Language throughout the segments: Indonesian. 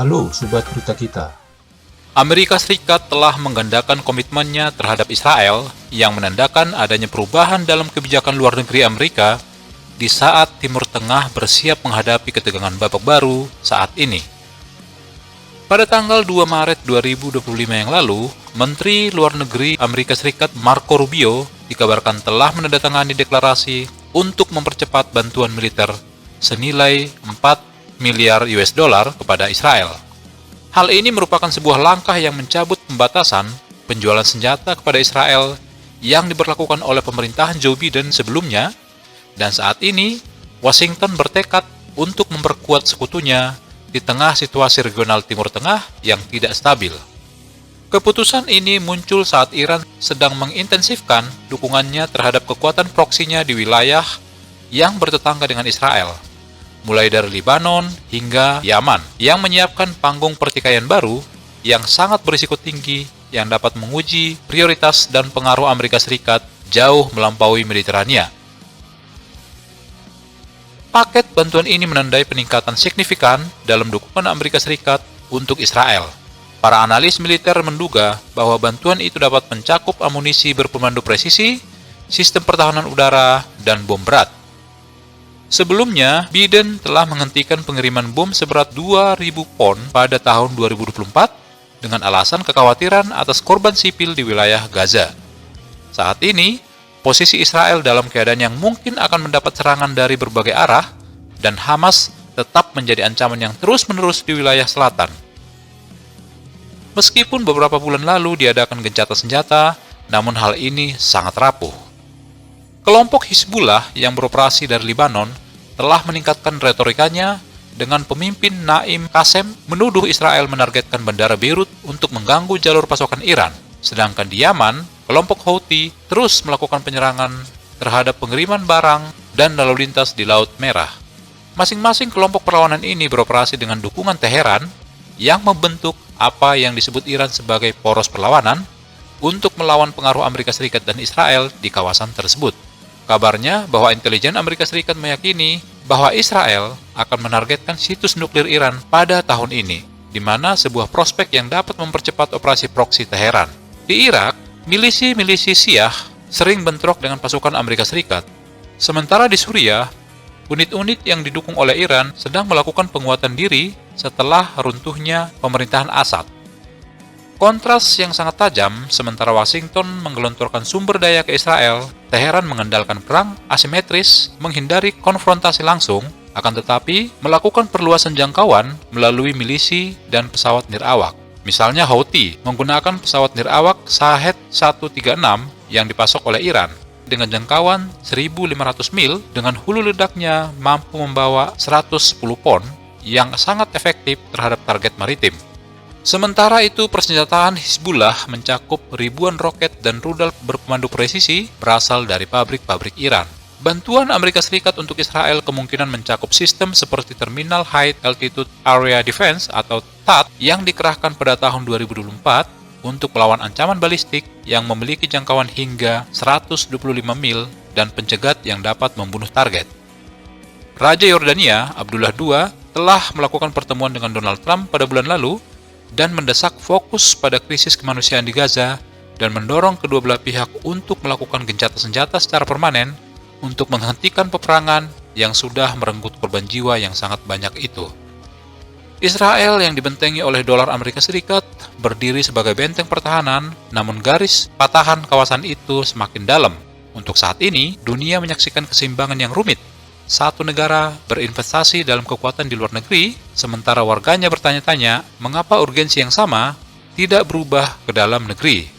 Halo Sobat Berita kita. Amerika Serikat telah menggandakan komitmennya terhadap Israel yang menandakan adanya perubahan dalam kebijakan luar negeri Amerika di saat Timur Tengah bersiap menghadapi ketegangan babak baru saat ini. Pada tanggal 2 Maret 2025 yang lalu, Menteri Luar Negeri Amerika Serikat Marco Rubio dikabarkan telah menandatangani deklarasi untuk mempercepat bantuan militer senilai 4 miliar US dollar kepada Israel. Hal ini merupakan sebuah langkah yang mencabut pembatasan penjualan senjata kepada Israel yang diberlakukan oleh pemerintahan Joe Biden sebelumnya, dan saat ini Washington bertekad untuk memperkuat sekutunya di tengah situasi regional Timur Tengah yang tidak stabil. Keputusan ini muncul saat Iran sedang mengintensifkan dukungannya terhadap kekuatan proksinya di wilayah yang bertetangga dengan Israel, mulai dari Lebanon hingga Yaman, yang menyiapkan panggung pertikaian baru yang sangat berisiko tinggi yang dapat menguji prioritas dan pengaruh Amerika Serikat jauh melampaui Mediterania. Paket bantuan ini menandai peningkatan signifikan dalam dukungan Amerika Serikat untuk Israel. Para analis militer menduga bahwa bantuan itu dapat mencakup amunisi berpemandu presisi, sistem pertahanan udara, dan bom berat. Sebelumnya, Biden telah menghentikan pengiriman bom seberat 2.000 pon pada tahun 2024 dengan alasan kekhawatiran atas korban sipil di wilayah Gaza. Saat ini, posisi Israel dalam keadaan yang mungkin akan mendapat serangan dari berbagai arah, dan Hamas tetap menjadi ancaman yang terus-menerus di wilayah selatan. Meskipun beberapa bulan lalu diadakan gencatan senjata, namun hal ini sangat rapuh. Kelompok Hizbullah yang beroperasi dari Lebanon telah meningkatkan retorikanya dengan pemimpin Naim Qassem menuduh Israel menargetkan bandara Beirut untuk mengganggu jalur pasokan Iran. Sedangkan di Yaman, kelompok Houthi terus melakukan penyerangan terhadap pengiriman barang dan lalu lintas di Laut Merah. Masing-masing kelompok perlawanan ini beroperasi dengan dukungan Teheran yang membentuk apa yang disebut Iran sebagai poros perlawanan untuk melawan pengaruh Amerika Serikat dan Israel di kawasan tersebut. Kabarnya bahwa intelijen Amerika Serikat meyakini bahwa Israel akan menargetkan situs nuklir Iran pada tahun ini, di mana sebuah prospek yang dapat mempercepat operasi proksi Teheran. Di Irak, milisi-milisi Syiah sering bentrok dengan pasukan Amerika Serikat. Sementara di Suriah, unit-unit yang didukung oleh Iran sedang melakukan penguatan diri setelah runtuhnya pemerintahan Assad. Kontras yang sangat tajam, sementara Washington menggelontorkan sumber daya ke Israel, Teheran mengandalkan perang asimetris, menghindari konfrontasi langsung, akan tetapi melakukan perluasan jangkauan melalui milisi dan pesawat nirawak. Misalnya Houthi menggunakan pesawat nirawak Shahed 136 yang dipasok oleh Iran, dengan jangkauan 1.500 mil dengan hulu ledaknya mampu membawa 110 pon yang sangat efektif terhadap target maritim. Sementara itu, persenjataan Hizbullah mencakup ribuan roket dan rudal berpemandu presisi berasal dari pabrik-pabrik Iran. Bantuan Amerika Serikat untuk Israel kemungkinan mencakup sistem seperti Terminal High Altitude Area Defense atau THAAD yang dikerahkan pada tahun 2024 untuk melawan ancaman balistik yang memiliki jangkauan hingga 125 mil dan pencegat yang dapat membunuh target. Raja Yordania, Abdullah II, telah melakukan pertemuan dengan Donald Trump pada bulan lalu dan mendesak fokus pada krisis kemanusiaan di Gaza dan mendorong kedua belah pihak untuk melakukan gencatan senjata secara permanen untuk menghentikan peperangan yang sudah merenggut korban jiwa yang sangat banyak itu. Israel yang dibentengi oleh dolar Amerika Serikat berdiri sebagai benteng pertahanan, namun garis patahan kawasan itu semakin dalam. Untuk saat ini, dunia menyaksikan keseimbangan yang rumit. Satu negara berinvestasi dalam kekuatan di luar negeri, sementara warganya bertanya-tanya mengapa urgensi yang sama tidak berubah ke dalam negeri.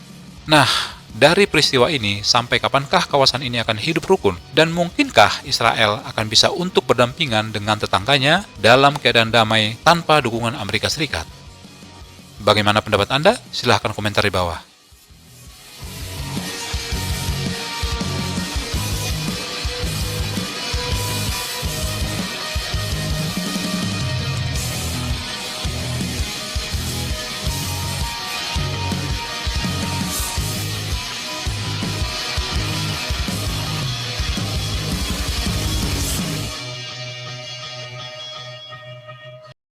Nah, dari peristiwa ini, sampai kapankah kawasan ini akan hidup rukun? Dan mungkinkah Israel akan bisa untuk berdampingan dengan tetangganya dalam keadaan damai tanpa dukungan Amerika Serikat? Bagaimana pendapat Anda? Silahkan komentar di bawah.